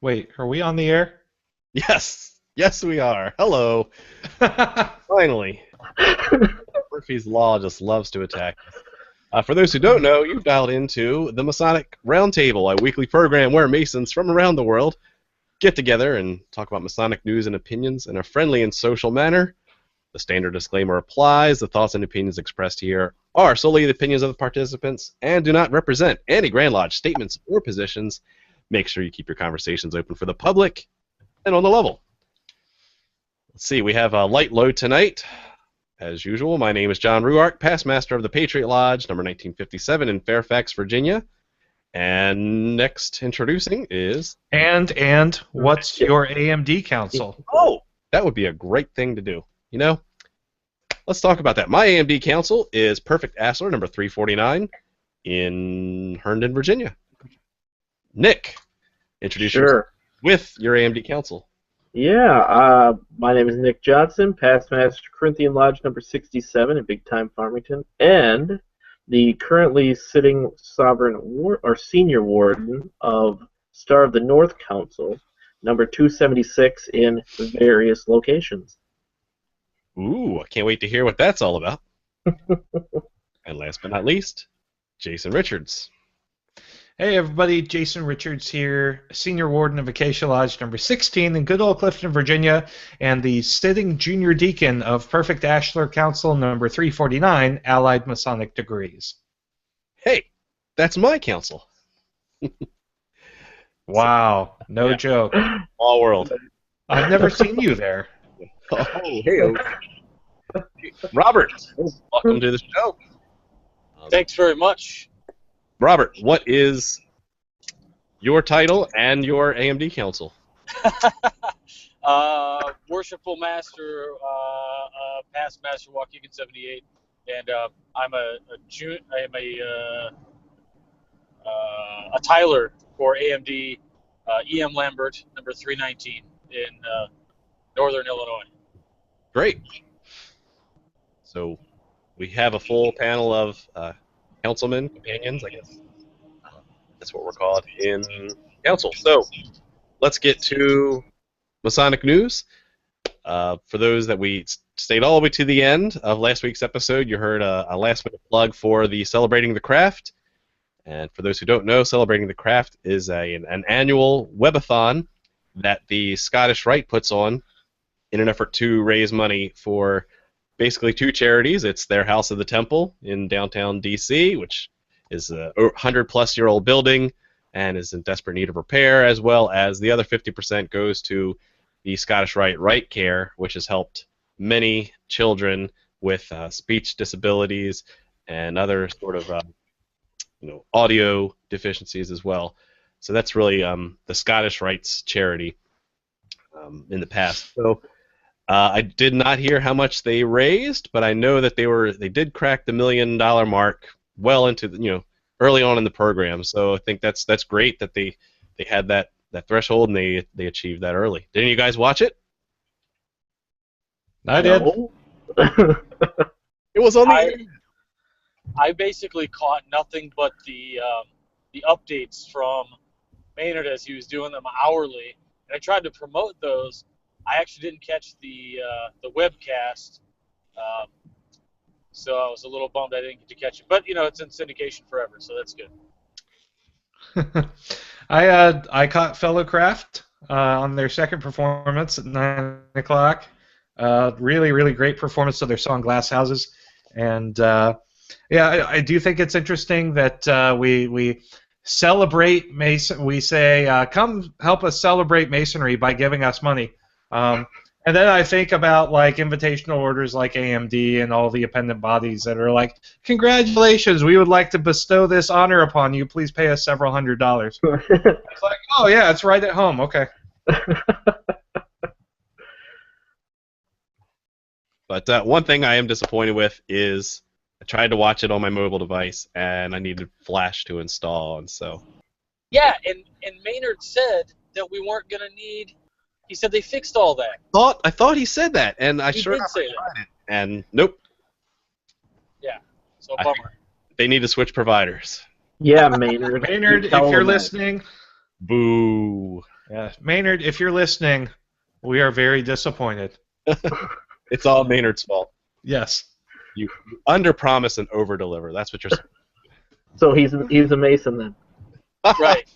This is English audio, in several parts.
Wait, are we on the air? Yes, yes, we are. Hello. Finally. Murphy's Law just loves to attack us. For those who don't know, you've dialed into the Masonic Roundtable, a weekly program where Masons from around the world get together and talk about Masonic news and opinions in a friendly and social manner. The standard disclaimer applies. The thoughts and opinions expressed here are solely the opinions of the participants and do not represent any Grand Lodge statements or positions. Make sure you keep your conversations open for the public and on the level. Let's see, we have a light load tonight. As usual, my name is John Ruark, past master of the Patriot Lodge, number 1957 in Fairfax, Virginia. And next introducing is... And what's your AMD council? Oh, that would be a great thing to do. You know, let's talk about that. My AMD council is Perfect Ashlar, number 349 in Herndon, Virginia. Nick, introduce yourself with your AMD council. Yeah, my name is Nick Johnson, past master Corinthian Lodge number 67 in Big Time Farmington, and the currently sitting senior warden of Star of the North Council, number 276 in various locations. Ooh, I can't wait to hear what that's all about. And last but not least, Jason Richards. Hey everybody, Jason Richards here, Senior Warden of Acacia Lodge number 16 in good old Clifton, Virginia, and the sitting Junior Deacon of Perfect Ashlar Council number 349, Allied Masonic Degrees. Hey, that's my council. Wow, no joke. All world. I've never seen you there. Oh, hey, Robert, welcome to the show. Thanks very much. Robert, what is your title and your AMD council? Worshipful Master, Past Master Waukegan 78, and I'm a Tyler for AMD EM Lambert number 319 in Northern Illinois. Great. So we have a full panel of councilmen, companions, I guess. That's what we're called in council. So let's get to Masonic news. For those that we stayed all the way to the end of last week's episode, you heard a last-minute plug for the Celebrating the Craft. And for those who don't know, Celebrating the Craft is an annual webathon that the Scottish Rite puts on in an effort to raise money for basically two charities. It's their House of the Temple in downtown D.C., which is a 100-plus-year-old building and is in desperate need of repair, as well as the other 50% goes to the Scottish Rite Right Care, which has helped many children with speech disabilities and other sort of audio deficiencies as well. So that's really the Scottish Rite's charity in the past. So I did not hear how much they raised, but I know that they did crack the $1 million mark well into early on in the program. So I think that's great that they had that threshold and they achieved that early. Didn't you guys watch it? I did. It was on the I basically caught nothing but the updates from Maynard as he was doing them hourly, and I tried to promote those. I actually didn't catch the webcast, so I was a little bummed I didn't get to catch it. But it's in syndication forever, so that's good. I caught Fellowcraft on their second performance at 9 o'clock. Really, really great performance of their song Glass Houses, and I do think it's interesting that we celebrate Mason. We say, come help us celebrate Masonry by giving us money. And then I think about like invitational orders like AMD and all the appendant bodies that are like, congratulations, we would like to bestow this honor upon you. Please pay us several $100s. It's like, oh yeah, it's right at home. Okay. But one thing I am disappointed with is I tried to watch it on my mobile device and I needed Flash to install, and so. Yeah, and Maynard said that we weren't going to need. He said they fixed all that. I thought he said that, and I sure enough tried it, and nope. Yeah, so bummer. They need to switch providers. Yeah, Maynard. Maynard, if you're listening, boo. Yeah, Maynard, if you're listening, we are very disappointed. It's all Maynard's fault. Yes. You under-promise and over-deliver. That's what you're saying. So he's a Mason then. Right.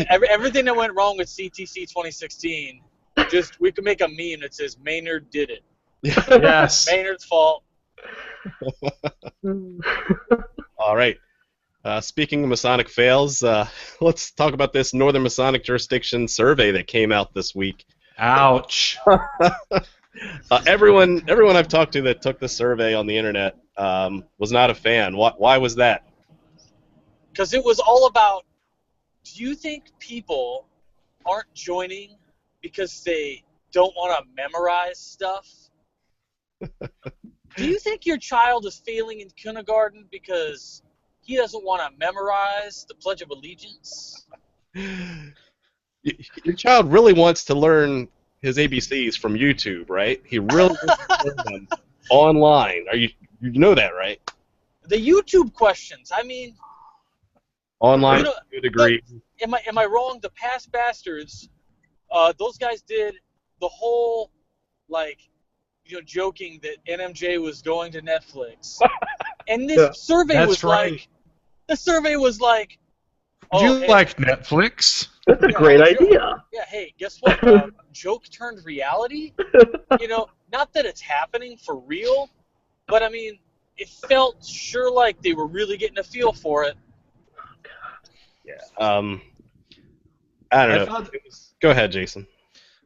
Everything that went wrong with CTC 2016, just we could make a meme that says Maynard did it. Yes. Maynard's fault. All right. Speaking of Masonic fails, let's talk about this Northern Masonic Jurisdiction survey that came out this week. Ouch. Everyone I've talked to that took the survey on the internet was not a fan. Why was that? Because it was all about, do you think people aren't joining because they don't want to memorize stuff? Do you think your child is failing in kindergarten because he doesn't want to memorize the Pledge of Allegiance? Your child really wants to learn his ABCs from YouTube, right? He really wants to learn them online. You know that, right? The YouTube questions. I mean, Online, to a degree. Am I wrong? The Past Bastards, those guys did the whole, like, joking that NMJ was going to Netflix. And this survey was like, the survey was like, do you like Netflix? That's a great idea. Yeah, hey, guess what? Joke turned reality. Not that it's happening for real, but I mean, it felt sure like they were really getting a feel for it. Yeah. I don't know. Go ahead, Jason.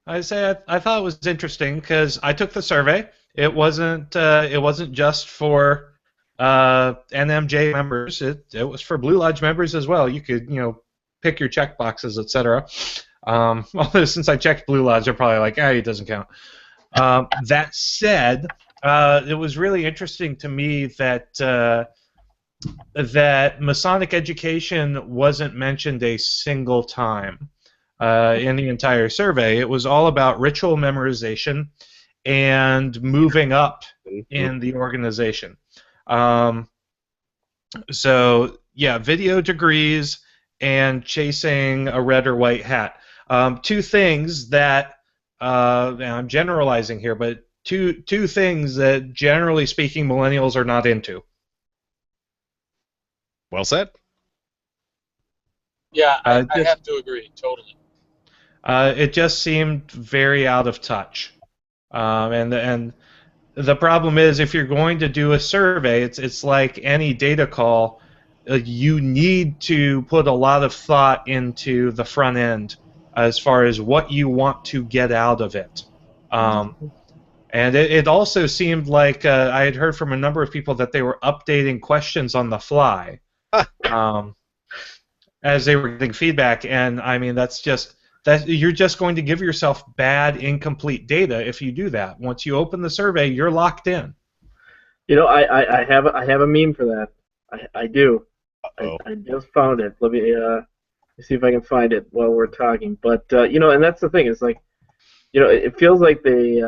I thought it was interesting because I took the survey. It wasn't just for NMJ members. It was for Blue Lodge members as well. You could pick your check boxes, etc. Although since I checked Blue Lodge, they're probably like, it doesn't count. That said, it was really interesting to me that Masonic education wasn't mentioned a single time in the entire survey. It was all about ritual memorization and moving up in the organization. So, yeah, video degrees and chasing a red or white hat. Two things that, and I'm generalizing here, but two things that, generally speaking, millennials are not into. Well said. Yeah, I have to agree, totally. It just seemed very out of touch. And the problem is, if you're going to do a survey, it's like any data call. You need to put a lot of thought into the front end as far as what you want to get out of it. And it also seemed like I had heard from a number of people that they were updating questions on the fly as they were getting feedback. And I mean, you're just going to give yourself bad, incomplete data if you do that. Once you open the survey, you're locked in. I have a meme for that. I do. I just found it. Let me see if I can find it while we're talking. But and that's the thing. It's like, it feels like they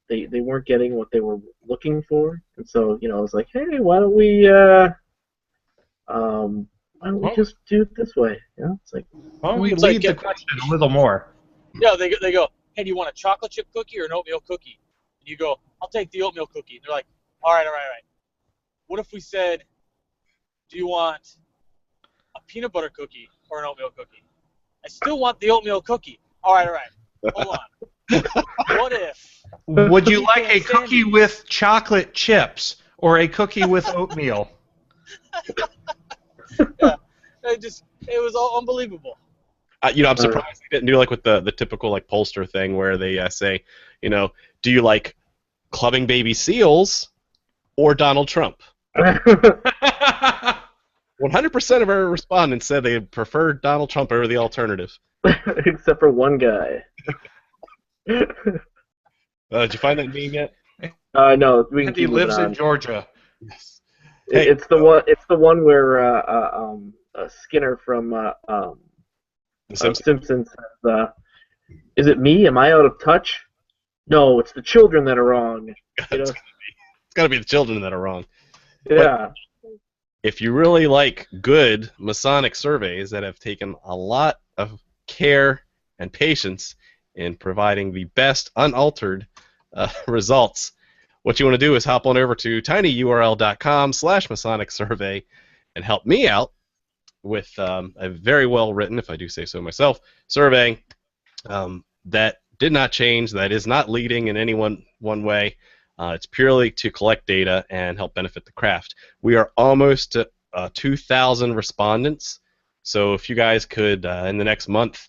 weren't getting what they were looking for, and so I was like, hey, why don't we just do it this way? It's like, why don't we lead the question a little more? Yeah, they go, hey, do you want a chocolate chip cookie or an oatmeal cookie? And you go, I'll take the oatmeal cookie. And they're like, all right. What if we said, do you want a peanut butter cookie or an oatmeal cookie? I still want the oatmeal cookie. All right. Hold on. What if? Would you like a cookie with chocolate chips or a cookie with oatmeal? Yeah, it was all unbelievable. I'm surprised they didn't do like with the typical like pollster thing where they say, do you like clubbing baby seals or Donald Trump? 100% of our respondents said they preferred Donald Trump over the alternative. Except for one guy. Did you find that meme yet? No. He lives in Georgia. Yes. Hey, it's the one where Skinner from Simpsons says, "Is it me? Am I out of touch? No, it's the children that are wrong." It's got to be the children that are wrong. Yeah. But if you really like good Masonic surveys that have taken a lot of care and patience in providing the best unaltered results. What you want to do is hop on over to tinyurl.com/Masonic survey and help me out with a very well written, if I do say so myself, survey that did not change, that is not leading in any one way. It's purely to collect data and help benefit the craft. We are almost to 2,000 respondents, so if you guys could, in the next month,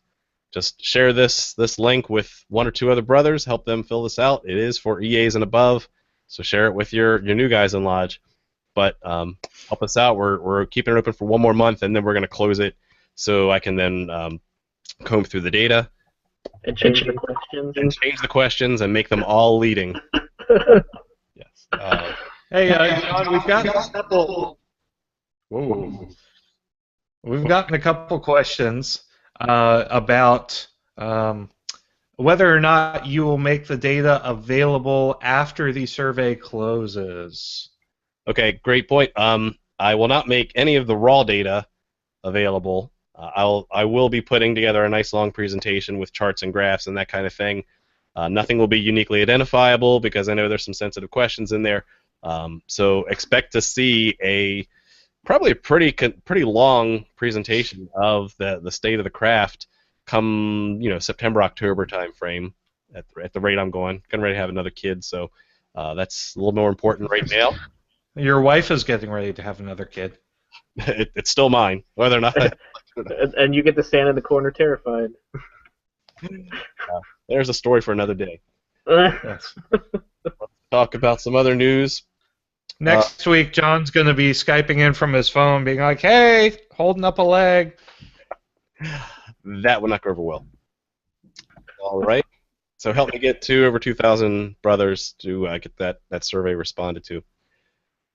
just share this link with one or two other brothers, help them fill this out. It is for EAs and above, so share it with your new guys in Lodge. But help us out. We're keeping it open for one more month, and then we're going to close it so I can then comb through the data. And change the questions. And change the questions and make them all leading. Yes. Hey, John, we've got a couple. Whoa. We've gotten a couple questions about whether or not you will make the data available after the survey closes. Okay, great point. I will not make any of the raw data available. I will be putting together a nice long presentation with charts and graphs and that kind of thing. Nothing will be uniquely identifiable because I know there's some sensitive questions in there. So expect to see probably a pretty long presentation of the state of the craft come September, October time frame at the rate I'm going. Getting ready to have another kid, so that's a little more important right now. Your wife is getting ready to have another kid. It's still mine, whether or not. And you get to stand in the corner terrified. There's a story for another day. Yes. Let's talk about some other news. Next week, John's going to be Skyping in from his phone, being like, hey, holding up a leg. That would not go over well. All right. So help me get to over 2,000 brothers to get that survey responded to.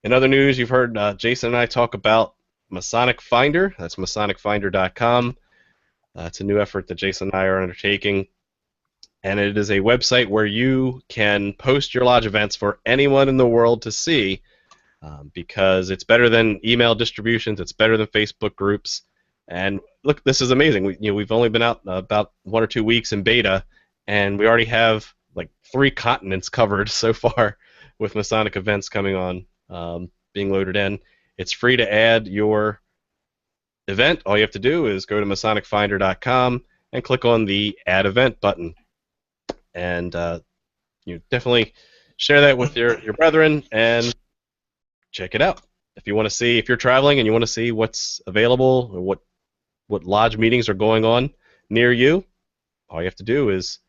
In other news, you've heard Jason and I talk about Masonic Finder. That's MasonicFinder.com. It's a new effort that Jason and I are undertaking. And it is a website where you can post your lodge events for anyone in the world to see because it's better than email distributions. It's better than Facebook groups. And look, this is amazing. We've only been out about 1 or 2 weeks in beta, and we already have like 3 continents covered so far with Masonic events coming on. Being loaded in. It's free to add your event. All you have to do is go to MasonicFinder.com and click on the Add Event button. And you definitely share that with your brethren and check it out. If you want to see, if you're traveling and you want to see what's available or what lodge meetings are going on near you, all you have to do is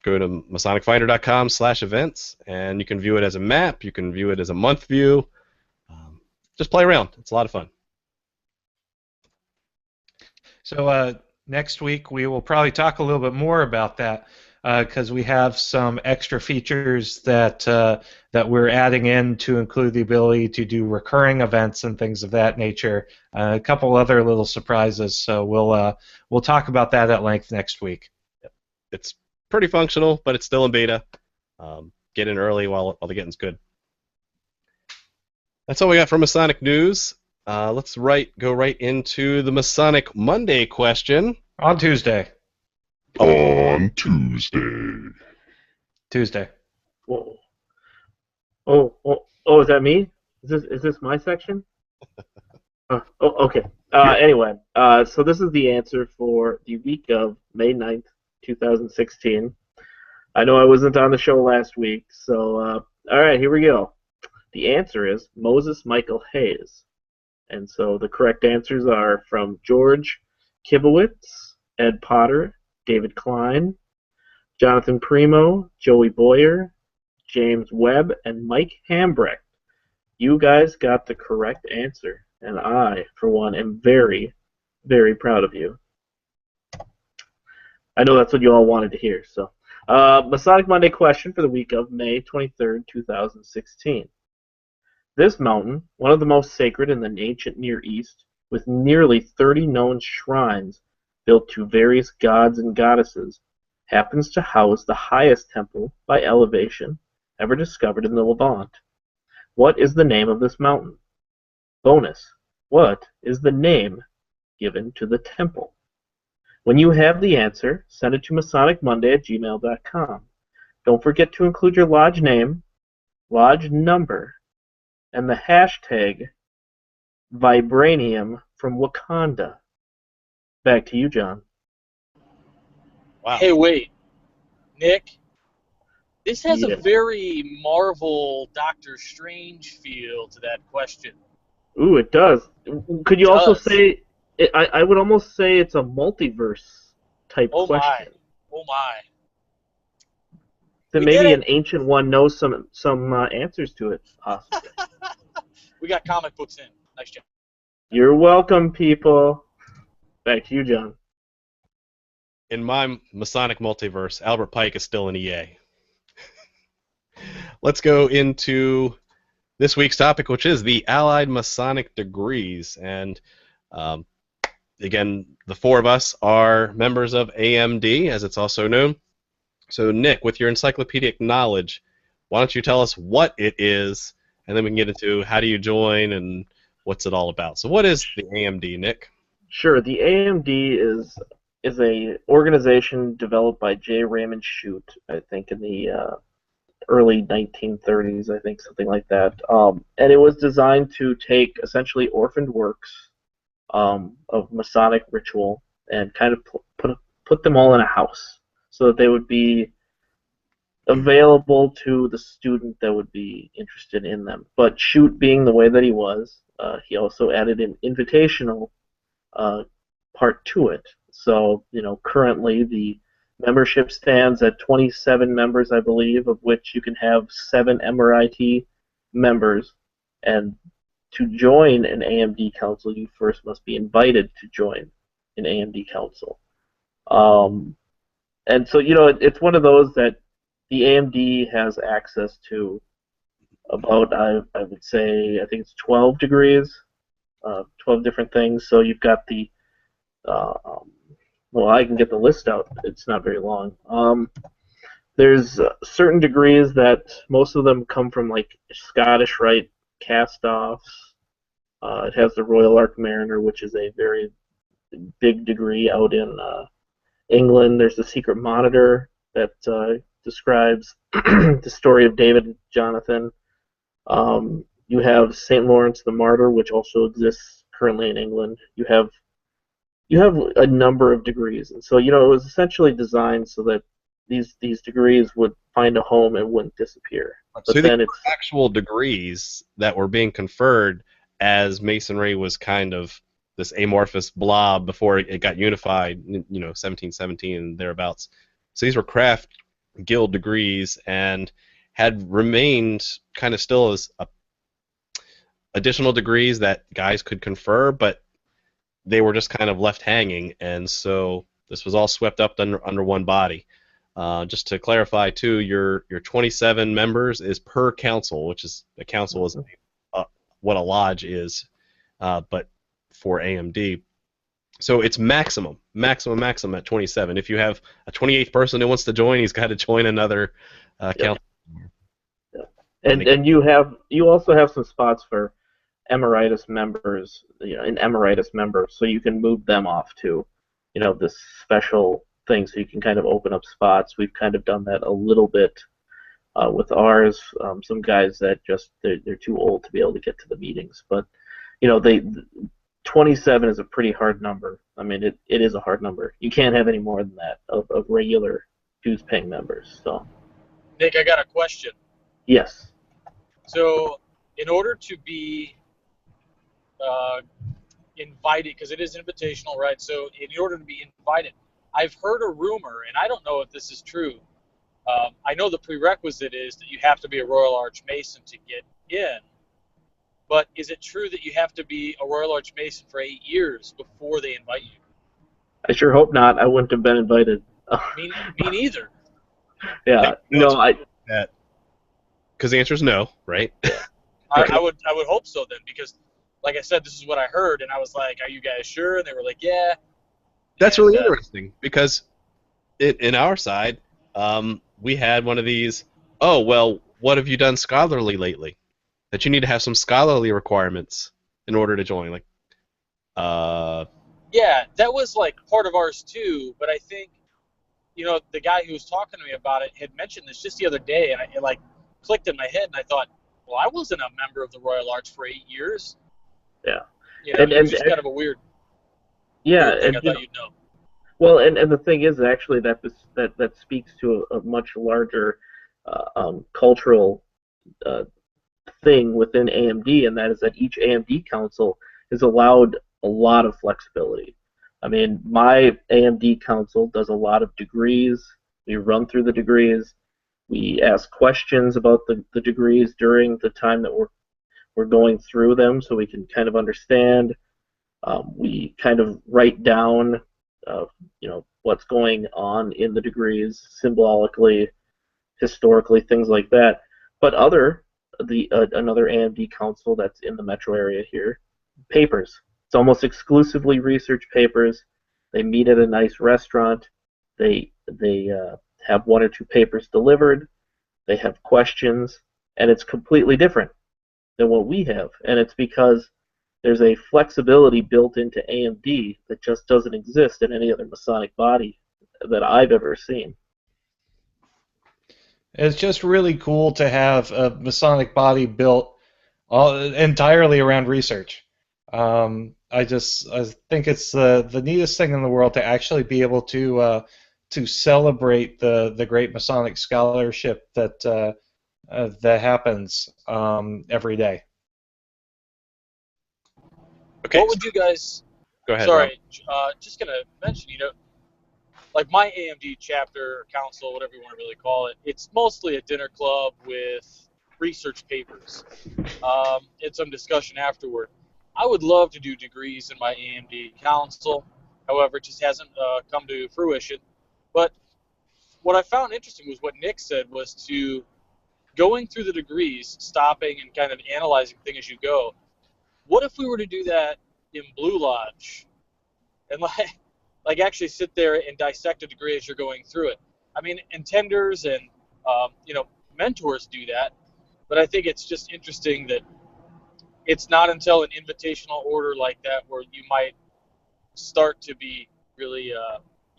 go to MasonicFinder.com/events, and you can view it as a map. You can view it as a month view. Just play around. It's a lot of fun. So next week we will probably talk a little bit more about that because we have some extra features that we're adding in to include the ability to do recurring events and things of that nature. A couple other little surprises. So we'll talk about that at length next week. It's pretty functional, but it's still in beta. Get in early while the getting's good. That's all we got for Masonic news. Let's go right into the Masonic Monday question. On Tuesday. On Tuesday. Tuesday. Whoa. Oh, is that me? Is this my section? Okay. Anyway, so this is the answer for the week of May 9th, 2016. I know I wasn't on the show last week, so all right, here we go. The answer is Moses Michael Hayes. And so the correct answers are from George Kibowitz, Ed Potter, David Klein, Jonathan Primo, Joey Boyer, James Webb, and Mike Hambrecht. You guys got the correct answer, and I, for one, am very, very proud of you. I know that's what you all wanted to hear. So, Masonic Monday question for the week of May 23rd, 2016. This mountain, one of the most sacred in the ancient Near East, with nearly 30 known shrines built to various gods and goddesses, happens to house the highest temple by elevation ever discovered in the Levant. What is the name of this mountain? Bonus. What is the name given to the temple? When you have the answer, send it to masonicmonday@gmail.com. Don't forget to include your lodge name, lodge number, and the hashtag Vibranium from Wakanda. Back to you, John. Wow. Hey, wait, Nick. This has a Yes. very Marvel Doctor Strange feel to that question. Ooh, it does. Could you also does. say? I would almost say it's a multiverse type Oh question. my. Oh my. That We did maybe it. an ancient one knows some answers to it, possibly. We got comic books in. Nice job. You're welcome, people. Back to you, John. In my Masonic multiverse, Albert Pike is still an EA. Let's go into this week's topic, which is the Allied Masonic Degrees. And again, the four of us are members of AMD, as it's also known. So, Nick, with your encyclopedic knowledge, why don't you tell us what it is, and then we can get into how do you join and what's it all about. So, what is the AMD, Nick? Sure. The AMD is a organization developed by J. Raymond Shute, I think, in the early 1930s, I think, something like that. And it was designed to take essentially orphaned works of Masonic ritual and kind of put them all in a house so that they would be available to the student that would be interested in them. But Shute, being the way that he was, he also added an invitational part to it. So, currently the membership stands at 27 members, I believe, of which you can have 7 MRIT members. And to join an AMD council, you first must be invited to join an AMD council. And so, it's one of those that the AMD has access to about, I would say, I think it's 12 degrees, 12 different things. So you've got the well, I can get the list out. It's not very long. There's certain degrees that most of them come from like Scottish Rite cast-offs. It has the Royal Ark Mariner, which is a very big degree out in England. There's the Secret Monitor that describes the story of David and Jonathan. You have St. Lawrence the Martyr, which also exists currently in England. You have a number of degrees, and so it was essentially designed so that these degrees would find a home and wouldn't disappear. But So then these were actual degrees that were being conferred as Masonry was kind of this amorphous blob before it got unified, 1717 and thereabouts. So these were craft guild degrees and had remained kind of still as additional degrees that guys could confer, but they were just kind of left hanging, and so this was all swept up under one body. Just to clarify, too, your 27 members is per council, which is a council is what a lodge is, but for AMD. So it's maximum at 27. If you have a 28th person who wants to join, he's got to join another council. Yeah. And you also have some spots for Emeritus members, an Emeritus member, so you can move them off to, this special thing, so you can kind of open up spots. We've kind of done that a little bit with ours. Some guys that they're too old to be able to get to the meetings, but 27 is a pretty hard number. I mean, it is a hard number. You can't have any more than that of regular dues-paying members. So, Nick, I got a question. yes. So, in order to be invited, because it is invitational, right? So in order to be invited, I've heard a rumor, and I don't know if this is true. I know the prerequisite is that you have to be a Royal Arch Mason to get in, but is it true that you have to be a Royal Arch Mason for 8 years before they invite you? I sure hope not. I wouldn't have been invited. Me neither. Yeah, Because the answer is no, right? I would hope so then, because like I said, this is what I heard, and I was like, "Are you guys sure?" And they were like, "Yeah." That's really interesting because in our side, we had one of these. Oh well, what have you done scholarly lately? That you need to have some scholarly requirements in order to join. Like, Yeah, that was like part of ours too. But I think, the guy who was talking to me about it had mentioned this just the other day, and it like clicked in my head, and I thought, well, I wasn't a member of the Royal Arch for 8 years. Yeah. It was just kind of a weird thing. I thought you'd know. Well, and the thing is, actually, that speaks to a much larger cultural thing within AMD, and that is that each AMD council is allowed a lot of flexibility. I mean, my AMD council does a lot of degrees. We run through the degrees. We ask questions about the degrees during the time that we're going through them, so we can kind of understand. We kind of write down, what's going on in the degrees symbolically, historically, things like that. But another AMD council that's in the metro area here, papers. It's almost exclusively research papers. They meet at a nice restaurant. They have one or two papers delivered. They have questions, and it's completely different than what we have. And it's because there's a flexibility built into AMD that just doesn't exist in any other Masonic body that I've ever seen. It's just really cool to have a Masonic body built entirely around research. I think it's the neatest thing in the world to actually be able to celebrate the great Masonic scholarship that happens every day. Okay. What would you guys? Go ahead. Sorry, just gonna mention, like my AMD chapter or council, whatever you want to really call it, it's mostly a dinner club with research papers and some discussion afterward. I would love to do degrees in my AMD council. However, it just hasn't come to fruition. But what I found interesting was what Nick said was to going through the degrees, stopping and kind of analyzing things as you go. What if we were to do that in Blue Lodge and like actually sit there and dissect a degree as you're going through it? I mean, intenders and mentors do that, but I think it's just interesting that it's not until an invitational order like that where you might start to be really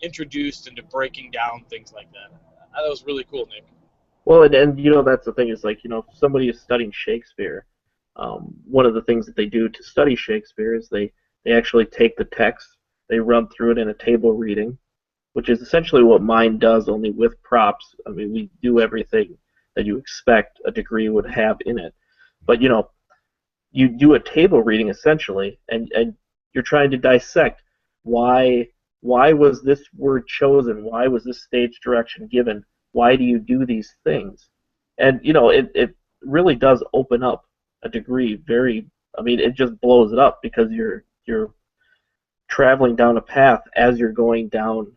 introduced into breaking down things like that. That was really cool, Nick. Well, and that's the thing is, like, if somebody is studying Shakespeare, one of the things that they do to study Shakespeare is they actually take the text, they run through it in a table reading, which is essentially what mine does, only with props. I mean, we do everything that you expect a degree would have in it. But, you do a table reading, essentially, and you're trying to dissect why was this word chosen? Why was this stage direction given? Why do you do these things? And, it really does open up a degree it just blows it up because you're traveling down a path as you're going down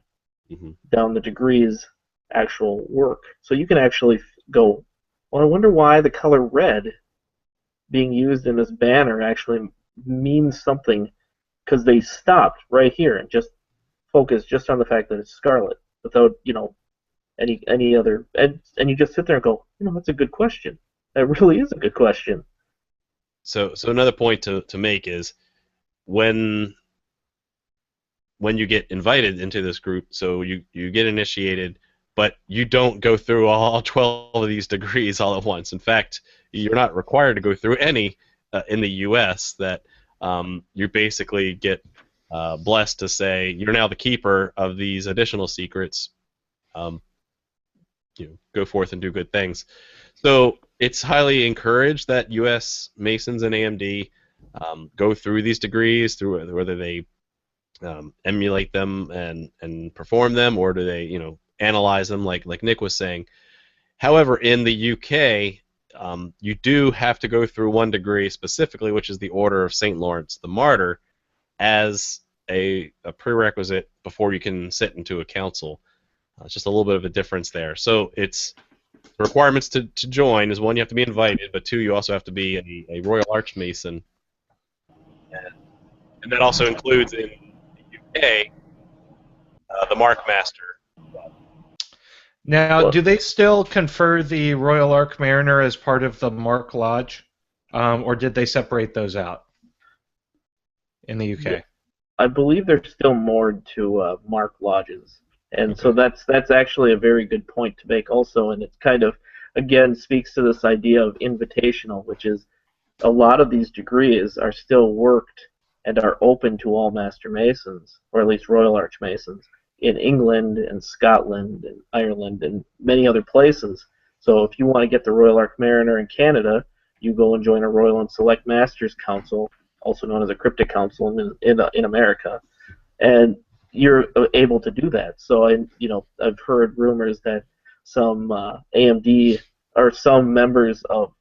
the degree's actual work. So you can actually go, well, I wonder why the color red being used in this banner actually means something, because they stopped right here and just focused just on the fact that it's scarlet without, any other, and you just sit there and go, that's a good question. That really is a good question. So another point to make is when you get invited into this group, so you get initiated, but you don't go through all 12 of these degrees all at once. In fact, you're not required to go through any in the U.S. That you basically get blessed to say you're now the keeper of these additional secrets. Go forth and do good things. So it's highly encouraged that U.S. Masons and AMD go through these degrees, through whether they emulate them and perform them, or do they analyze them like Nick was saying. However, in the UK, you do have to go through one degree specifically, which is the Order of St. Lawrence the Martyr, as a prerequisite before you can sit into a council. It's just a little bit of a difference there. So it's the requirements to join is, one, you have to be invited, but two, you also have to be a Royal Arch Mason. And that also includes in the UK the Mark Master. Now, do they still confer the Royal Arch Mariner as part of the Mark Lodge, or did they separate those out in the UK? I believe they're still moored to mark lodges, and Okay. so that's actually a very good point to make also, and it's kind of again speaks to this idea of invitational, which is a lot of these degrees are still worked and are open to all Master Masons, or at least Royal Arch Masons, in England and Scotland and Ireland and many other places. So if you want to get the Royal Arch Mariner in Canada, you go and join a Royal and Select Masters Council, also known as a Cryptic Council in America, and you're able to do that. So I've heard rumors that some AMD or some members of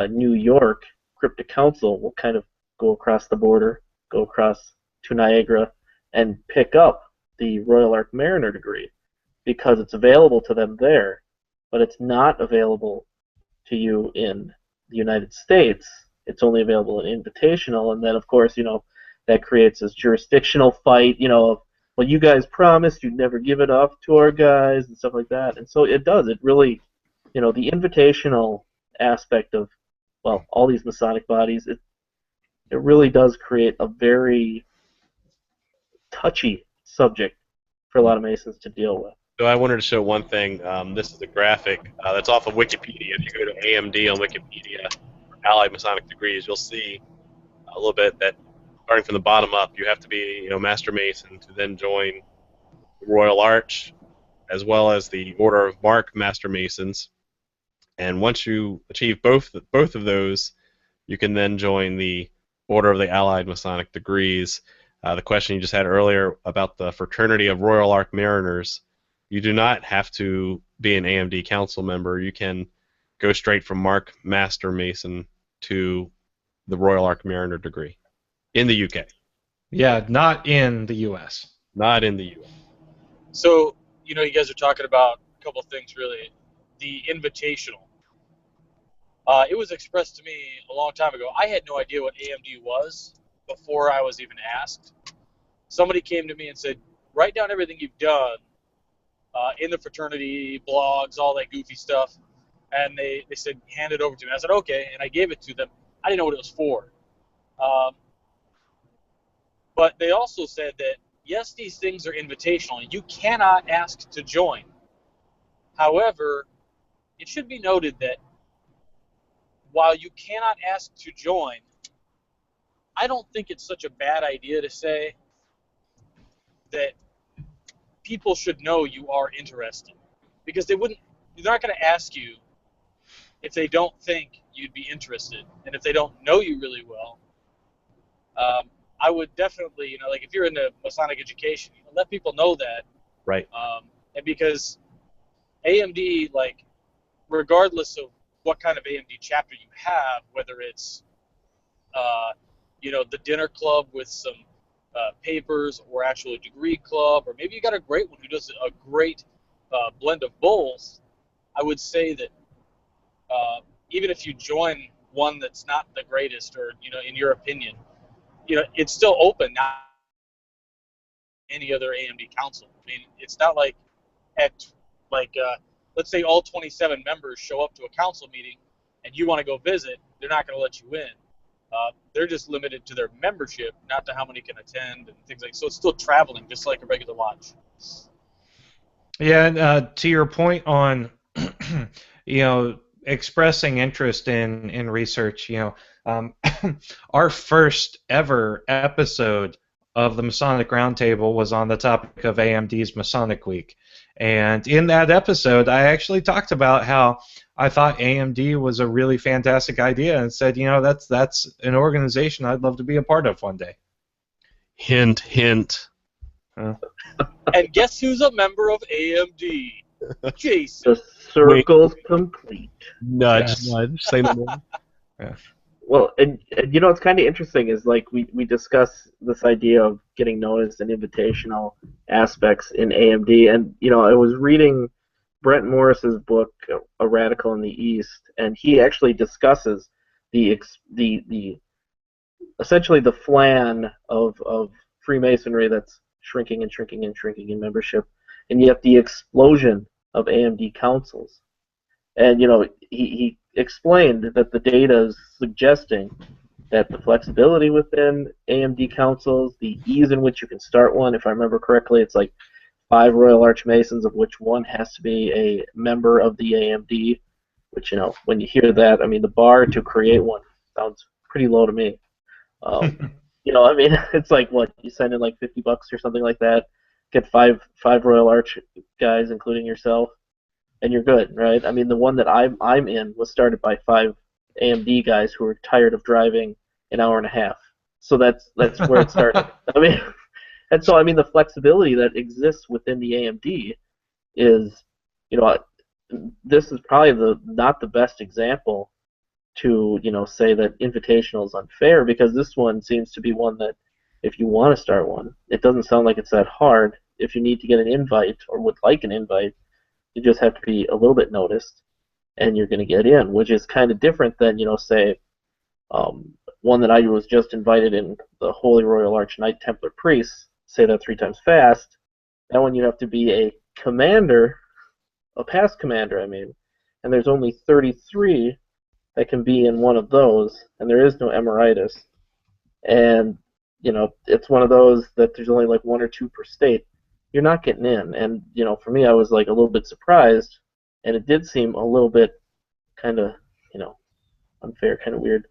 New York Cryptic Council will kind of go across the border, go across to Niagara, and pick up the Royal Arch Mariner degree because it's available to them there, but it's not available to you in the United States. It's only available in invitational, and then of course, that creates this jurisdictional fight, of, well, you guys promised you'd never give it up to our guys and stuff like that. And so it does. It really, the invitational aspect of, well, all these Masonic bodies, it really does create a very touchy subject for a lot of Masons to deal with. So I wanted to show one thing. This is a graphic that's off of Wikipedia. If you go to AMD on Wikipedia, Allied Masonic Degrees, you'll see a little bit that starting from the bottom up, you have to be Master Mason to then join the Royal Arch, as well as the Order of Mark Master Masons. And once you achieve both of those, you can then join the Order of the Allied Masonic Degrees. The question you just had earlier about the Fraternity of Royal Arch Mariners, you do not have to be an AMD Council member. You can go straight from Mark Master Mason to the Royal Arch Mariner degree in the UK. Yeah, not in the U.S. Not in the US. So, you guys are talking about a couple things, really. The invitational. It was expressed to me a long time ago. I had no idea what AMD was before I was even asked. Somebody came to me and said, write down everything you've done in the fraternity, blogs, all that goofy stuff. And they said, hand it over to me. I said, okay, and I gave it to them. I didn't know what it was for. But they also said that, yes, these things are invitational. You cannot ask to join. However, it should be noted that while you cannot ask to join, I don't think it's such a bad idea to say that people should know you are interested, because they're not going to ask you if they don't think you'd be interested, and if they don't know you really well. I would definitely, like if you're into Masonic education, let people know that. Right. And because AMD, like, regardless of what kind of AMD chapter you have, whether it's, the dinner club with some papers, or actually a degree club, or maybe you got a great one who does a great blend of both, I would say that even if you join one that's not the greatest, or, in your opinion, it's still open, not any other AMD council. I mean, it's not like let's say all 27 members show up to a council meeting and you want to go visit, they're not going to let you in. They're just limited to their membership, not to how many can attend and things like that. So it's still traveling, just like a regular lodge. Yeah, and to your point on, expressing interest in research, our first ever episode of the Masonic Roundtable was on the topic of AMD's Masonic Week. And in that episode, I actually talked about how I thought AMD was a really fantastic idea, and said, that's an organization I'd love to be a part of one day. Hint, hint. Huh? And guess who's a member of AMD? Jason. The circle's complete. Nudge, Yes. nudge. Say no more. Yeah. Well, and it's kind of interesting is, like, we discuss this idea of getting noticed and invitational aspects in AMD, and I was reading Brent Morris's book, A Radical in the East, and he actually discusses the essentially the flan of Freemasonry that's shrinking and shrinking and shrinking in membership, and yet the explosion of AMD councils. And he explained that the data is suggesting that the flexibility within AMD councils, the ease in which you can start one, if I remember correctly, it's like 5 Royal Arch Masons, of which one has to be a member of the AMD, which, when you hear that, I mean, the bar to create one sounds pretty low to me. I mean, it's like, what, you send in like $50 or something like that, get five Royal Arch guys, including yourself, and you're good, right? I mean, the one that I'm in was started by 5 AMD guys who were tired of driving an hour and a half. So that's where it started. I mean, and so I mean, the flexibility that exists within the AMD is, this is probably not the best example to say that invitational is unfair, because this one seems to be one that, if you want to start one, it doesn't sound like it's that hard. If you need to get an invite or would like an invite, you just have to be a little bit noticed, and you're going to get in, which is kind of different than, say, one that I was just invited in, the Holy Royal Arch Knight Templar Priests, say that 3 times fast. That one you have to be a commander, a past commander, I mean, and there's only 33 that can be in one of those, and there is no emeritus. And, it's one of those that there's only like 1 or 2 per state. You're not getting in. And, for me, I was like a little bit surprised, and it did seem a little bit kind of, unfair, kind of weird,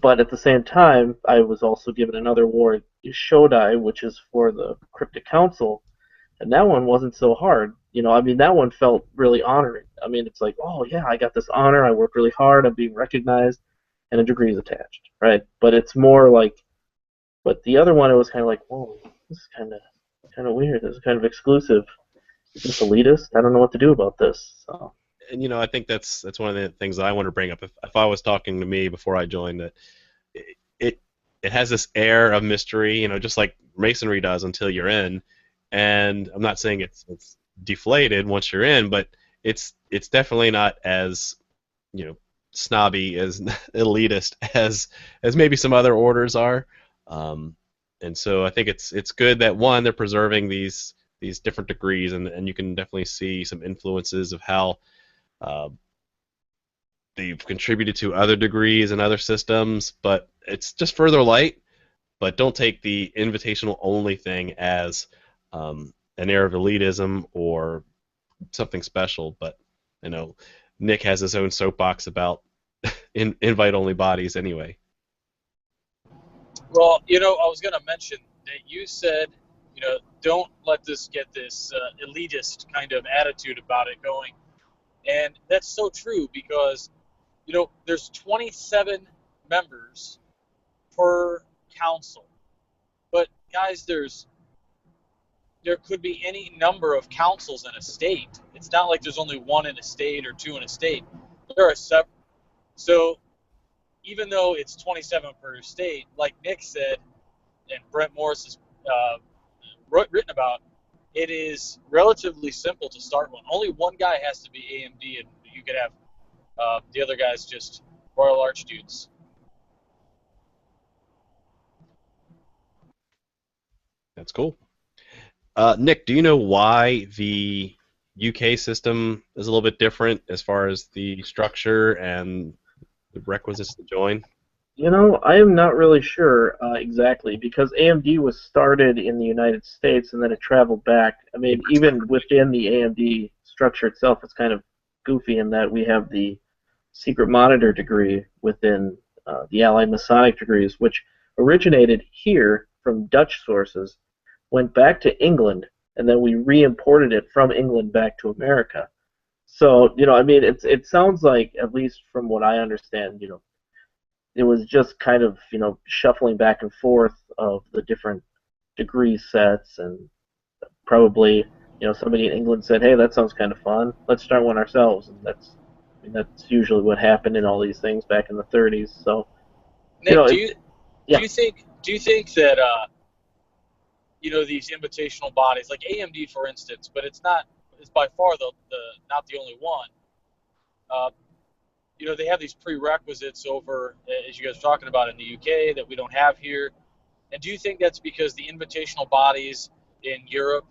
But at the same time, I was also given another award, Shodai, which is for the Cryptic Council, and that one wasn't so hard. I mean, that one felt really honoring. I mean, it's like, oh yeah, I got this honor, I worked really hard, I'm being recognized, and a degree is attached, right? But it's more like, but the other one, it was kind of like, whoa, this is kind of weird. This is kind of exclusive. Is this elitist? I don't know what to do about this. So. And I think that's one of the things that I want to bring up. If I was talking to me before I joined, that it has this air of mystery, just like Masonry does until you're in. And I'm not saying it's deflated once you're in, but it's definitely not as snobby, as elitist as maybe some other orders are. And so I think it's good that, one, they're preserving these different degrees, and you can definitely see some influences of how they've contributed to other degrees and other systems, but it's just further light. But don't take the invitational only thing as an air of elitism or something special. But Nick has his own soapbox about invite only bodies anyway. Well, I was going to mention that you said, don't let this get this elitist kind of attitude about it going. And that's so true, because, there's 27 members per council. But, guys, there could be any number of councils in a state. It's not like there's only 1 in a state or 2 in a state. There are several. So, even though it's 27 per state, like Nick said, and Brent Morris has written about, it is relatively simple to start one. Only one guy has to be AMD, and you could have the other guys just Royal Arch dudes. That's cool. Nick, do you know why the UK system is a little bit different as far as the structure and the requisites to join? I am not really sure exactly, because AMD was started in the United States and then it traveled back. I mean, even within the AMD structure itself, it's kind of goofy in that we have the Secret Monitor degree within the Allied Masonic Degrees, which originated here from Dutch sources, went back to England, and then we re-imported it from England back to America. So, I mean, it sounds like, at least from what I understand, it was just kind of, shuffling back and forth of the different degree sets, and probably, somebody in England said, hey, that sounds kind of fun, let's start one ourselves, and that's usually what happened in all these things back in the 30s. So, Nick, do you think that these invitational bodies, like AMD, for instance, but it's by far the not the only one. They have these prerequisites over, as you guys are talking about, in the UK that we don't have here. And do you think that's because the invitational bodies in Europe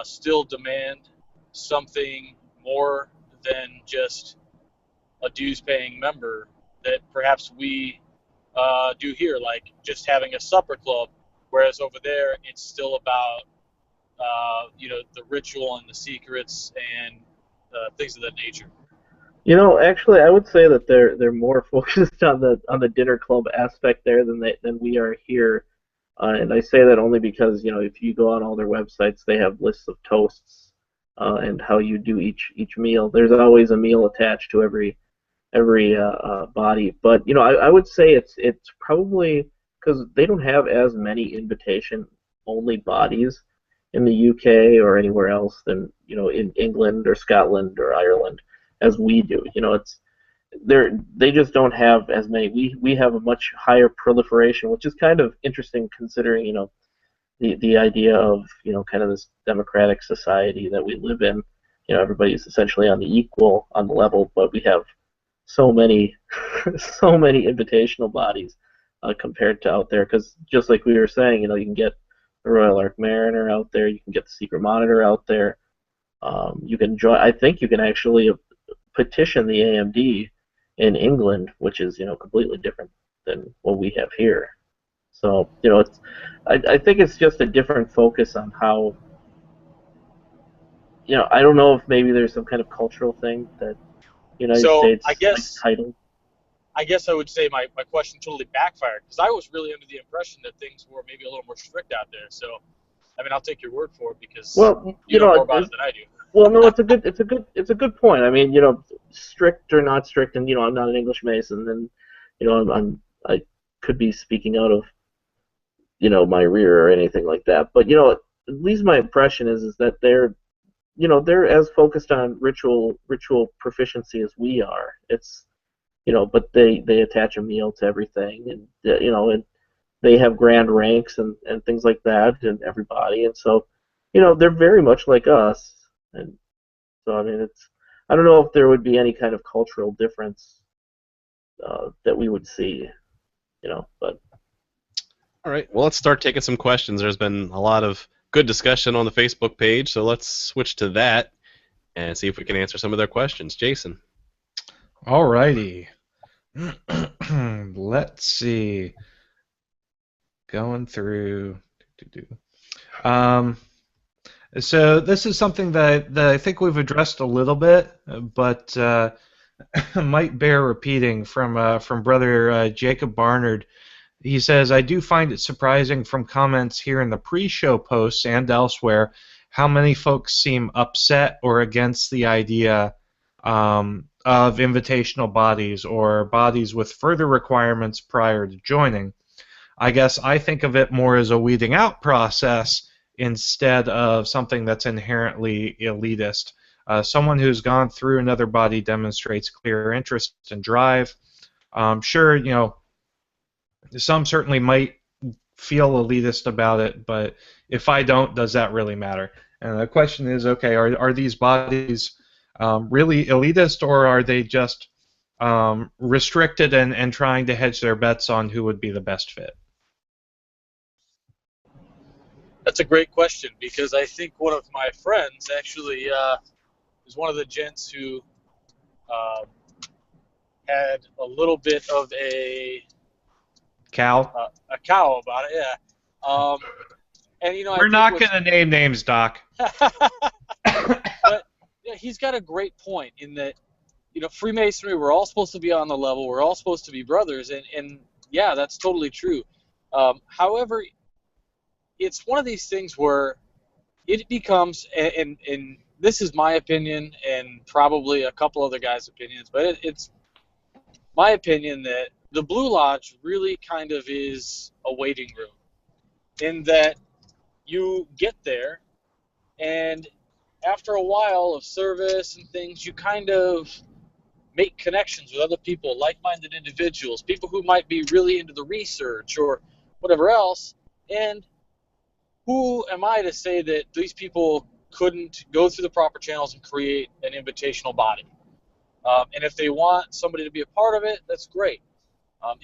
still demand something more than just a dues-paying member that perhaps we do here, like just having a supper club, whereas over there it's still about the ritual and the secrets and things of that nature. Actually, I would say that they're more focused on the dinner club aspect there than we are here. And I say that only because if you go on all their websites, they have lists of toasts and how you do each meal. There's always a meal attached to every body. But I would say it's probably because they don't have as many invitation only bodies in the UK or anywhere else than in England or Scotland or Ireland as we do. They just don't have as many. We have a much higher proliferation, which is kind of interesting considering the idea of kind of this democratic society that we live in. Everybody's essentially on the level, but we have so many so many invitational bodies compared to out there. Because just like we were saying, you can get the Royal Ark Mariner out there, you can get the Secret Monitor out there. You can join. I think you can actually petition the AMD in England, which is completely different than what we have here. So I think it's just a different focus on how. I don't know if maybe there's some kind of cultural thing that United States title. I guess I would say my question totally backfired, because I was really under the impression that things were maybe a little more strict out there. So, I mean, I'll take your word for it, because you know more about it than I do. Well, no, it's a good point. I mean, strict or not strict, and I'm not an English Mason, and I could be speaking out of my rear or anything like that. But at least my impression is that they're as focused on ritual proficiency as we are. It's but they attach a meal to everything, and and they have grand ranks and things like that in everybody, and so they're very much like us. And so, I mean, I don't know if there would be any kind of cultural difference that we would see, but. All right, well, let's start taking some questions. There's been a lot of good discussion on the Facebook page, so let's switch to that and see if we can answer some of their questions. Jason. All righty. Let's see. Going through. So this is something that I think we've addressed a little bit, but might bear repeating from Brother Jacob Barnard. He says, I do find it surprising from comments here in the pre-show posts and elsewhere how many folks seem upset or against the idea of invitational bodies or bodies with further requirements prior to joining. I guess I think of it more as a weeding out process instead of something that's inherently elitist. Someone who's gone through another body demonstrates clear interest and drive. Sure, some certainly might feel elitist about it, but if I don't, does that really matter? And the question is, okay, are these bodies really elitist, or are they just restricted and trying to hedge their bets on who would be the best fit? That's a great question, because I think one of my friends actually is one of the gents who had a little bit of a cow about it, yeah. And we're not going to name names, Doc. But he's got a great point in that Freemasonry, we're all supposed to be on the level, we're all supposed to be brothers, and yeah, that's totally true. However, it's one of these things where it becomes, and this is my opinion and probably a couple other guys' opinions, but it's my opinion that the Blue Lodge really kind of is a waiting room, in that you get there, and after a while of service and things, you kind of make connections with other people, like-minded individuals, people who might be really into the research or whatever else, and who am I to say that these people couldn't go through the proper channels and create an invitational body? And if they want somebody to be a part of it, that's great.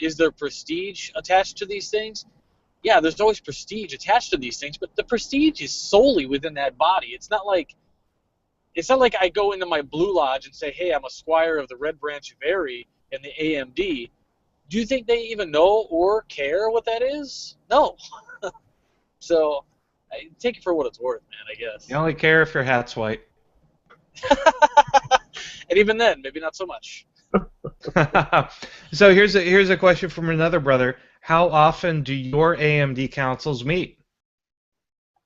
Is there prestige attached to these things? Yeah, there's always prestige attached to these things, but the prestige is solely within that body. It's not like I go into my Blue Lodge and say, hey, I'm a squire of the Red Branch of Erie in the AMD. do you think they even know or care what that is? No. So take it for what it's worth, man, I guess. You only care if your hat's white. And even then, maybe not so much. So here's a question from another brother. How often do your AMD councils meet?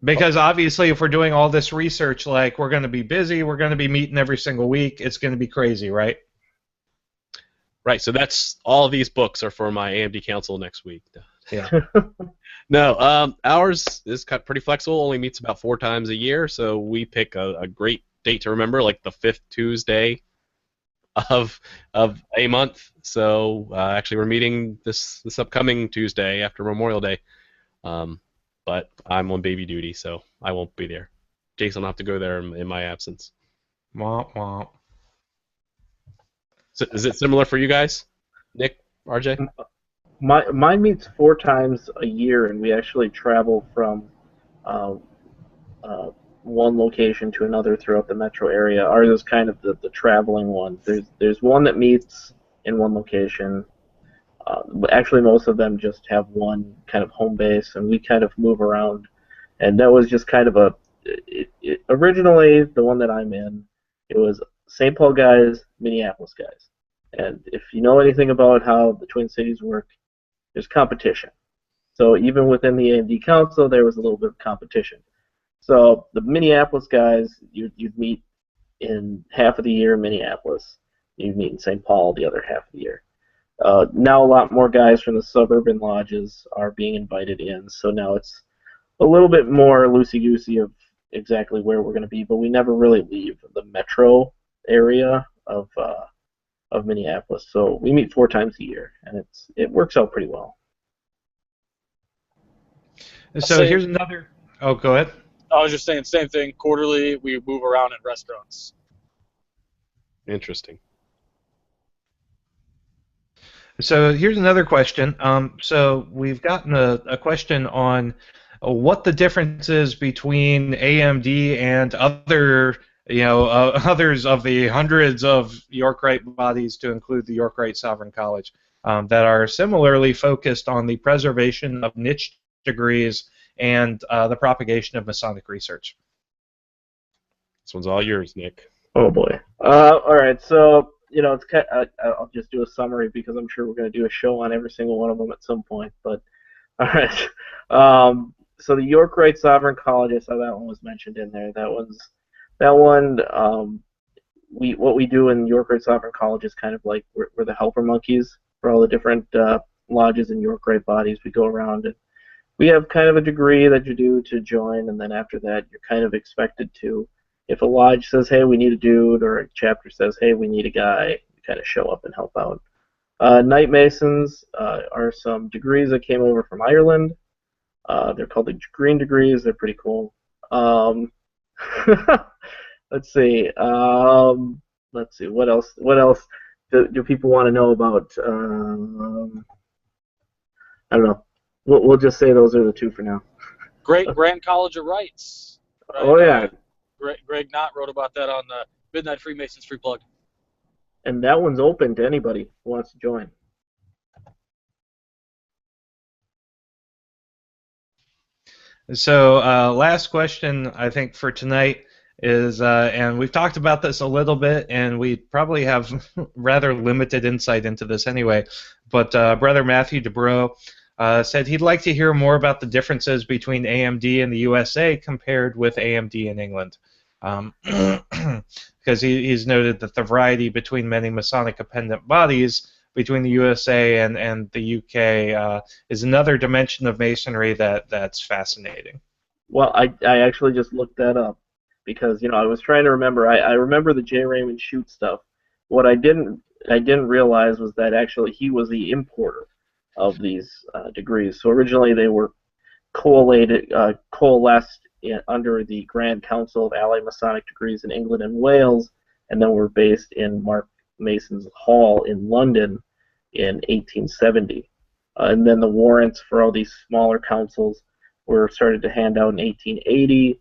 Because obviously, if we're doing all this research, like we're going to be busy, we're going to be meeting every single week. It's going to be crazy, right? Right. So that's all of these books are for my AMD council next week. Yeah. No, ours is pretty flexible. Only meets about 4 times a year, so we pick a great date to remember, like the 5th Tuesday of a month. So actually, we're meeting this upcoming Tuesday after Memorial Day. But I'm on baby duty, so I won't be there. Jason will have to go there in my absence. Womp womp. So, is it similar for you guys, Nick, RJ? Mine meets 4 times a year, and we actually travel from one location to another throughout the metro area. Ours is kind of the traveling one. There's one that meets in one location. Actually, most of them just have one kind of home base, and we kind of move around. And that was just kind of originally, the one that I'm in, it was St. Paul guys, Minneapolis guys. And if you know anything about how the Twin Cities work, there's competition. So even within the AMD Council, there was a little bit of competition. So the Minneapolis guys, you'd meet in half of the year in Minneapolis. You'd meet in St. Paul the other half of the year. Now a lot more guys from the suburban lodges are being invited in, so now it's a little bit more loosey-goosey of exactly where we're going to be, but we never really leave the metro area of Minneapolis. So we meet 4 times a year, and it works out pretty well. So here's another. Oh, go ahead. I was just saying, same thing. Quarterly, we move around in restaurants. Interesting. So here's another question. So we've gotten a question on what the difference is between AMD and other, others of the hundreds of York Rite bodies, to include the York Rite Sovereign College, that are similarly focused on the preservation of niche degrees and the propagation of Masonic research. This one's all yours, Nick. Oh boy. All right. So it's I'll just do a summary because I'm sure we're going to do a show on every single one of them at some point. But all right. So the York Rite Sovereign College, I saw that one was mentioned in there. That one. What we do in York Rite Sovereign College is kind of like we're the helper monkeys for all the different lodges and York Rite bodies. We go around and we have kind of a degree that you do to join, and then after that, you're kind of expected to. If a lodge says, hey, we need a dude, or a chapter says, hey, we need a guy, you kind of show up and help out. Knight Masons are some degrees that came over from Ireland. They're called the Green Degrees. They're pretty cool. Let's see. What else do people want to know about? I don't know. We'll just say those are the 2 for now. Great Grand College of Rites. Right? Oh, yeah. Greg Knott wrote about that on the Midnight Freemasons Free Plug. And that one's open to anybody who wants to join. So last question, I think, for tonight is, and we've talked about this a little bit, and we probably have rather limited insight into this anyway, but Brother Matthew DeBro said he'd like to hear more about the differences between AMD in the USA compared with AMD in England. Because he's noted that the variety between many Masonic appendant bodies between the USA and the UK is another dimension of Masonry that's fascinating. Well, I actually just looked that up because I was trying to remember. I remember the J. Raymond Shute stuff. What I didn't realize was that actually he was the importer of these degrees. So originally they were coalesced under the Grand Council of Allied Masonic Degrees in England and Wales, and then were based in Mark Mason's Hall in London in 1870. And then the warrants for all these smaller councils were started to hand out in 1880,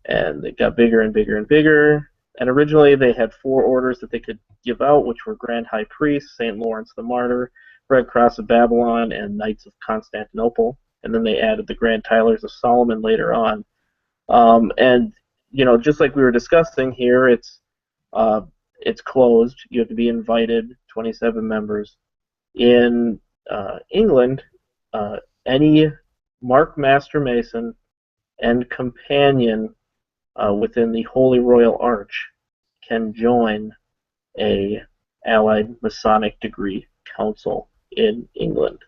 and they got bigger and bigger and bigger. And originally they had 4 orders that they could give out, which were Grand High Priest, St. Lawrence the Martyr, Red Cross of Babylon and Knights of Constantinople, and then they added the Grand Tylers of Solomon later on. And just like we were discussing here, it's closed. You have to be invited. 27 members. In England, any Mark Master Mason and companion within the Holy Royal Arch can join a Allied Masonic Degree Council in England.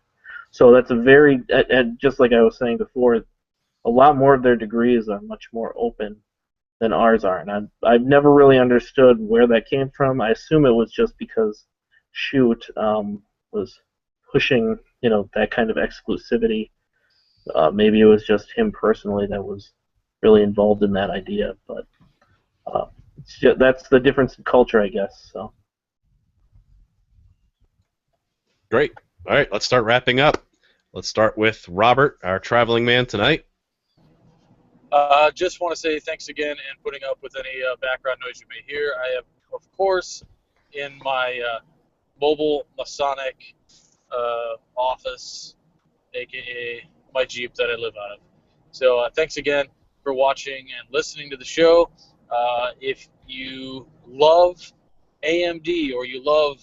So that's a very, and just like I was saying before, a lot more of their degrees are much more open than ours are, and I've never really understood where that came from. I assume it was just because Shoot was pushing, that kind of exclusivity. Maybe it was just him personally that was really involved in that idea, but that's the difference in culture, I guess. So. Great. All right, let's start wrapping up. Let's start with Robert, our traveling man tonight. Just want to say thanks again and putting up with any background noise you may hear. I am, of course, in my mobile Masonic office, aka my Jeep that I live out of. So thanks again for watching and listening to the show. If you love AMD or you love,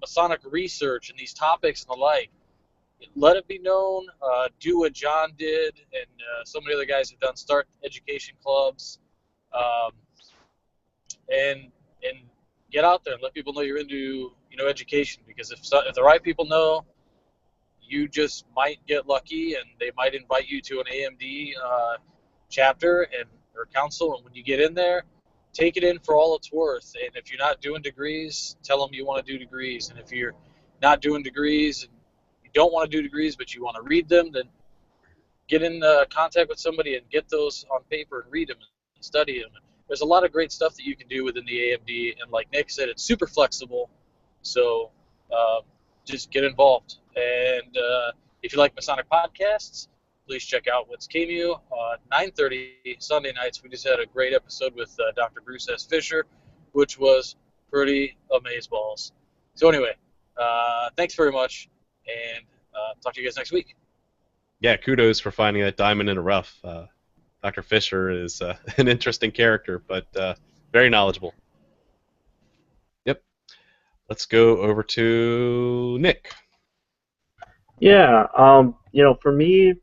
Masonic research and these topics and the like, let it be known. Do what John did and so many other guys have done. Start education clubs, and get out there and let people know you're into education. Because if the right people know, you just might get lucky and they might invite you to an AMD chapter or council. And when you get in there, take it in for all it's worth. And if you're not doing degrees, tell them you want to do degrees. And if you're not doing degrees and you don't want to do degrees but you want to read them, then get in contact with somebody and get those on paper and read them and study them. There's a lot of great stuff that you can do within the AMD, and like Nick said, it's super flexible. So just get involved. And if you like Masonic podcasts, please check out What's KMU on 9:30 Sunday nights. We just had a great episode with Dr. Bruce S. Fisher, which was pretty amazeballs. So anyway, thanks very much, and talk to you guys next week. Yeah, kudos for finding that diamond in the rough. Dr. Fisher is an interesting character, but very knowledgeable. Yep. Let's go over to Nick. Yeah, for me,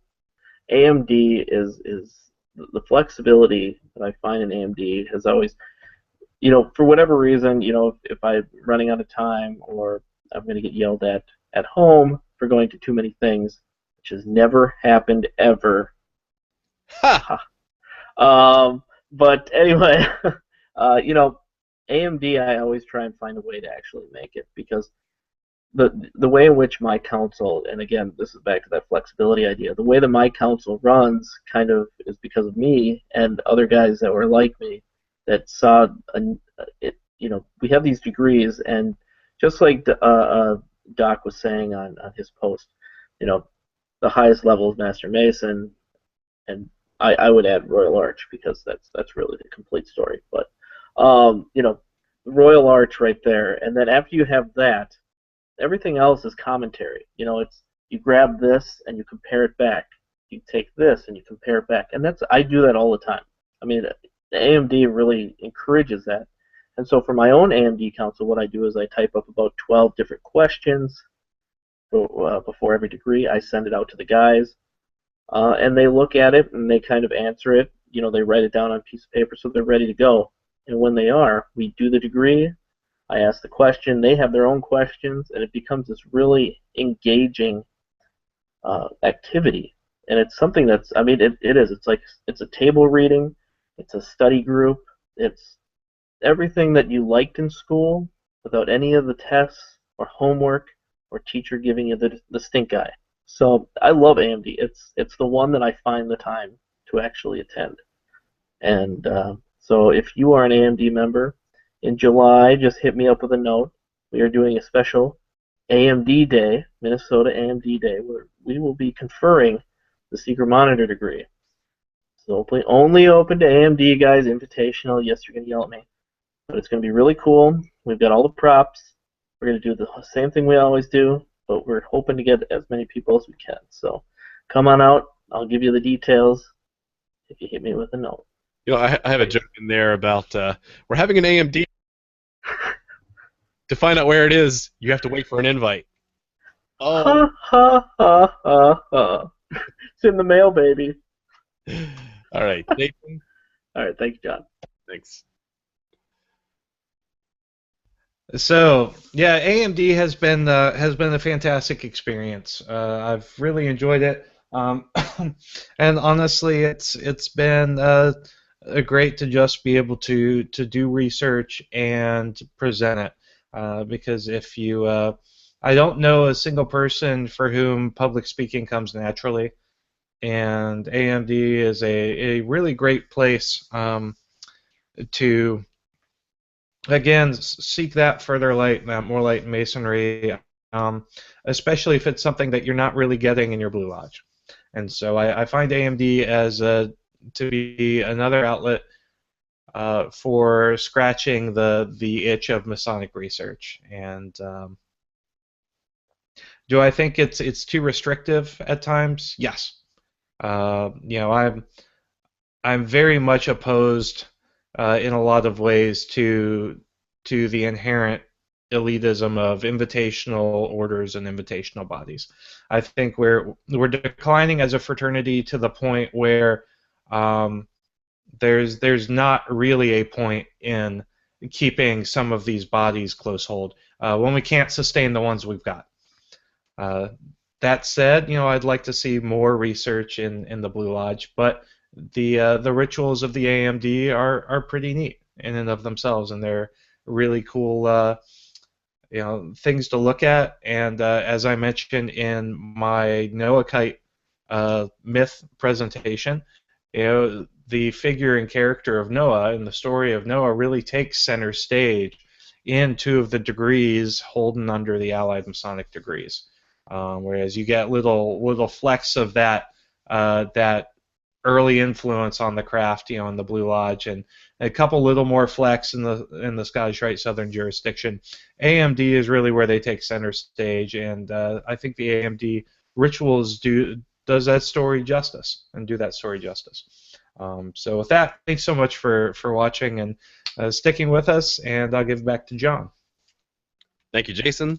AMD is the flexibility that I find in AMD has always, for whatever reason, if I'm running out of time or I'm going to get yelled at home for going to too many things, which has never happened ever. Ha! But anyway, AMD, I always try and find a way to actually make it, because the way in which my council, and again, this is back to that flexibility idea, the way that my council runs kind of is because of me and other guys that were like me that saw we have these degrees, and just like Doc was saying on his post, the highest level is Master Mason, and I would add Royal Arch, because that's really the complete story. But Royal Arch right there, and then after you have that, everything else is commentary. It's you grab this and you compare it back. You take this and you compare it back, and I do that all the time. I mean, the AMD really encourages that. And so for my own AMD council, what I do is I type up about 12 different questions before every degree. I send it out to the guys, and they look at it and they kind of answer it. They write it down on a piece of paper so they're ready to go. And when they are, we do the degree. I ask the question, they have their own questions, and it becomes this really engaging activity. And it's something that's, it is. It's a table reading, it's a study group, it's everything that you liked in school without any of the tests or homework or teacher giving you the stink eye. So I love AMD. It's the one that I find the time to actually attend. And so if you are an AMD member, in July, just hit me up with a note. We are doing a special AMD Day, Minnesota AMD Day, where we will be conferring the Secret Monitor degree. So only open to AMD guys, invitational. Yes, you're going to yell at me. But it's going to be really cool. We've got all the props. We're going to do the same thing we always do, but we're hoping to get as many people as we can. So come on out. I'll give you the details if you hit me with a note. You know, I have a joke in there about we're having an AMD. To find out where it is, you have to wait for an invite. Oh. Ha ha ha ha ha. It's in the mail, baby. All right, Nathan. All right, thank you, John. Thanks. So yeah, AMD has been a fantastic experience. I've really enjoyed it, and honestly, it's been great to just be able to do research and present it. Because if you, I don't know a single person for whom public speaking comes naturally, and AMD is a really great place to. Again, seek that further light, that more light in Masonry, especially if it's something that you're not really getting in your Blue Lodge. And so I find AMD as to be another outlet for scratching the itch of Masonic research. And do I think it's too restrictive at times? Yes. I'm very much opposed in a lot of ways to the inherent elitism of invitational orders and invitational bodies. I think we're declining as a fraternity to the point where there's not really a point in keeping some of these bodies close hold when we can't sustain the ones we've got. That said, I'd like to see more research in the Blue Lodge, but the rituals of the AMD are pretty neat in and of themselves, and they're really cool things to look at. And as I mentioned in my Noahite myth presentation, the figure and character of Noah and the story of Noah really takes center stage in two of the degrees holding under the Allied Masonic Degrees. Whereas you get little flecks of that early influence on the craft, in the Blue Lodge, and a couple little more flecks in the Scottish Rite Southern jurisdiction. AMD is really where they take center stage, and I think the AMD rituals does that story justice and do that story justice. So with that, thanks so much for watching and sticking with us, and I'll give it back to John. Thank you, Jason.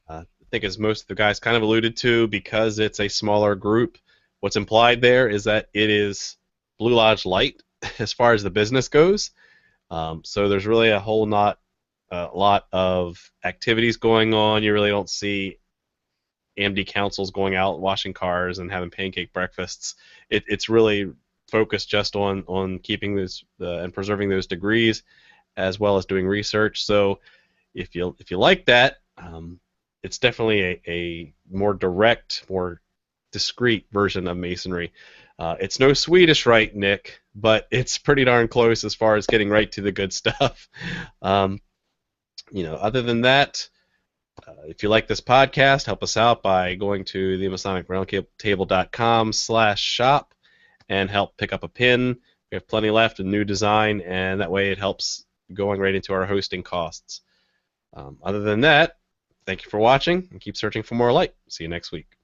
I think as most of the guys kind of alluded to, because it's a smaller group, what's implied there is that it is Blue Lodge light as far as the business goes. So there's really a lot of activities going on. You really don't see AMD councils going out washing cars and having pancake breakfasts. It's really focused just on keeping those and preserving those degrees, as well as doing research. So if you like that, it's definitely a more direct, more discreet version of Masonry. It's no Swedish Rite, Nick, but it's pretty darn close as far as getting right to the good stuff. Other than that, if you like this podcast, help us out by going to the Masonic Roundtable.com/shop and help pick up a pin. We have plenty left, a new design, and that way it helps going right into our hosting costs. Other than that, thank you for watching, and keep searching for more light. See you next week.